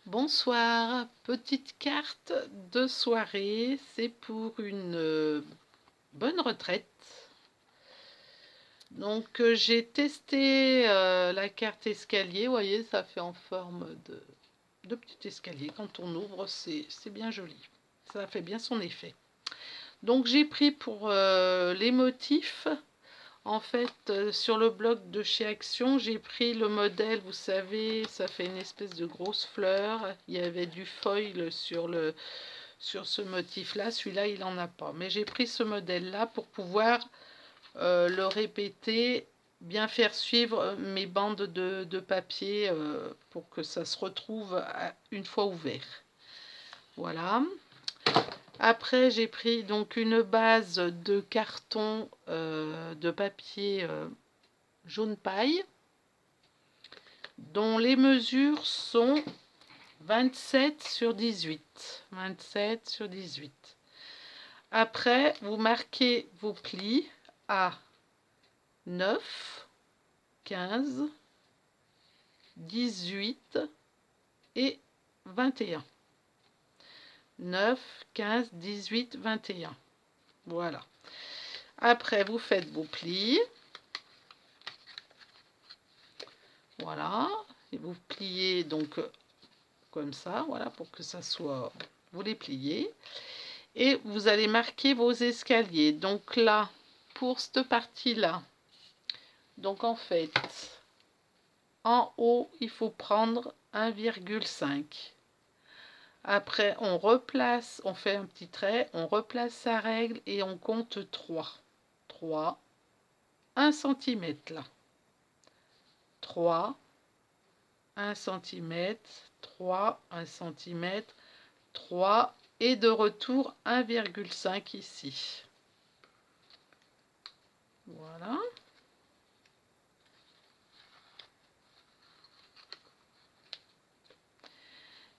Bonsoir, petite carte de soirée, c'est pour une bonne retraite. Donc j'ai testé la carte escalier, vous voyez, ça fait en forme de petit escalier. Quand on ouvre, c'est bien joli, ça fait bien son effet. Donc j'ai pris pour les motifs. En fait, sur le bloc de chez Action, j'ai pris le modèle, vous savez, ça fait une espèce de grosse fleur. Il y avait du foil sur ce motif-là. Celui-là, il n'en a pas. Mais j'ai pris ce modèle-là pour pouvoir le répéter, bien faire suivre mes bandes de papier pour que ça se retrouve une fois ouvert. Voilà. Après, j'ai pris donc une base de carton de papier jaune paille, dont les mesures sont 27 sur 18. 27 sur 18. Après, vous marquez vos plis à 9, 15, 18 et 21. 9, 15, 18, 21. Voilà. Après, vous faites vos plis. Voilà. Et vous pliez donc comme ça, voilà, pour que ça soit... Vous les pliez. Et vous allez marquer vos escaliers. Donc là, pour cette partie-là, donc en fait, en haut, il faut prendre 1,5. Après, on replace, on fait un petit trait, on replace sa règle et on compte 3. 3, 1 cm là. 3, 1 cm, 3, 1 cm, 3 et de retour 1,5 ici. Voilà.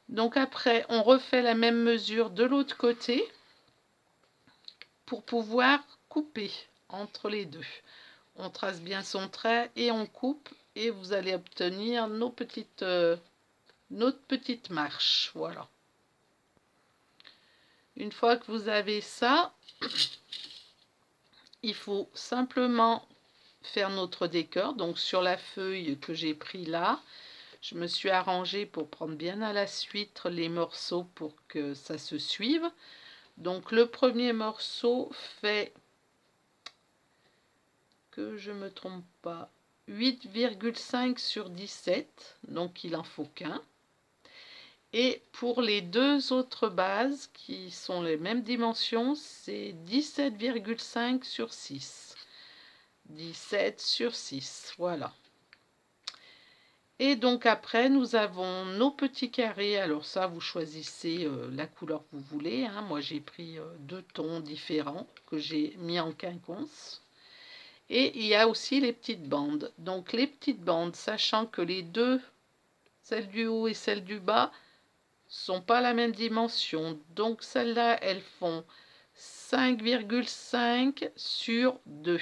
Donc après, on refait la même mesure de l'autre côté pour pouvoir couper entre les deux. On trace bien son trait et on coupe et vous allez obtenir notre petite marche. Voilà. Une fois que vous avez ça, il faut simplement faire notre décor. Donc sur la feuille que j'ai pris là, je me suis arrangée pour prendre bien à la suite les morceaux pour que ça se suive. Donc le premier morceau fait, que je me trompe pas, 8,5 sur 17, donc il en faut qu'un. Et pour les deux autres bases qui sont les mêmes dimensions, c'est 17,5 sur 6. 17 sur 6, voilà. Et donc après, nous avons nos petits carrés. Alors ça, vous choisissez la couleur que vous voulez, hein. Moi, j'ai pris deux tons différents que j'ai mis en quinconce. Et il y a aussi les petites bandes. Donc les petites bandes, sachant que les deux, celle du haut et celle du bas, sont pas la même dimension. Donc celles-là, elles font 5,5 sur 2.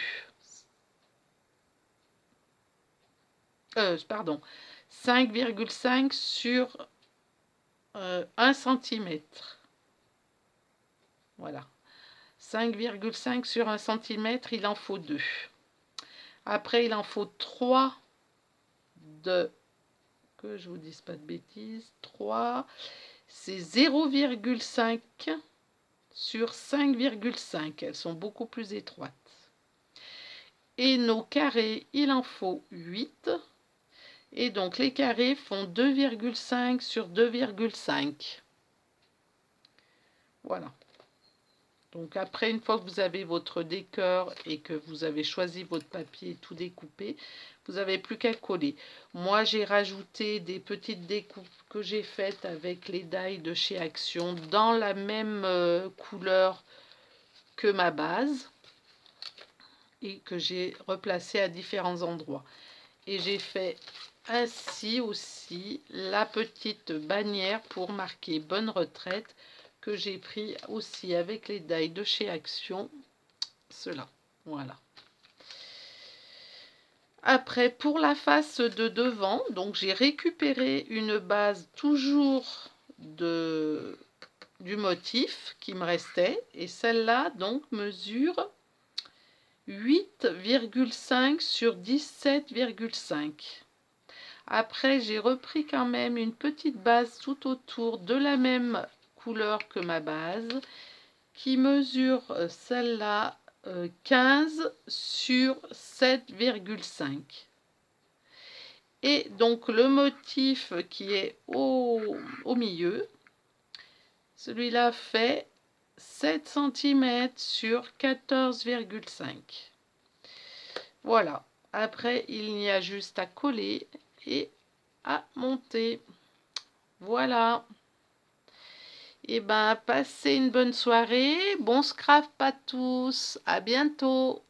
Pardon, 5,5 sur 1 cm. Voilà. 5,5 sur 1 cm, il en faut 2. Après, il en faut 3 de... Que je vous dise pas de bêtises. 3, c'est 0,5 sur 5,5. Elles sont beaucoup plus étroites. Et nos carrés, il en faut 8. Et donc les carrés font 2,5 sur 2,5. Voilà. Donc après, une fois que vous avez votre décor et que vous avez choisi votre papier tout découpé, vous n'avez plus qu'à coller. Moi, j'ai rajouté des petites découpes que j'ai faites avec les die de chez Action dans la même couleur que ma base et que j'ai replacé à différents endroits. Et j'ai fait ainsi aussi la petite bannière pour marquer bonne retraite que j'ai pris aussi avec les die de chez Action. Cela, voilà. Après, pour la face de devant, donc j'ai récupéré une base toujours du motif qui me restait, et celle-là donc mesure 8,5 sur 17,5. Après, j'ai repris quand même une petite base tout autour de la même couleur que ma base, qui mesure celle-là 15 sur 7,5. Et donc le motif qui est au milieu, celui-là fait 7 cm sur 14,5. Voilà. Après, il y a juste à coller et à monter. Voilà. Et ben, passez une bonne soirée. Bon scrap à tous. À bientôt.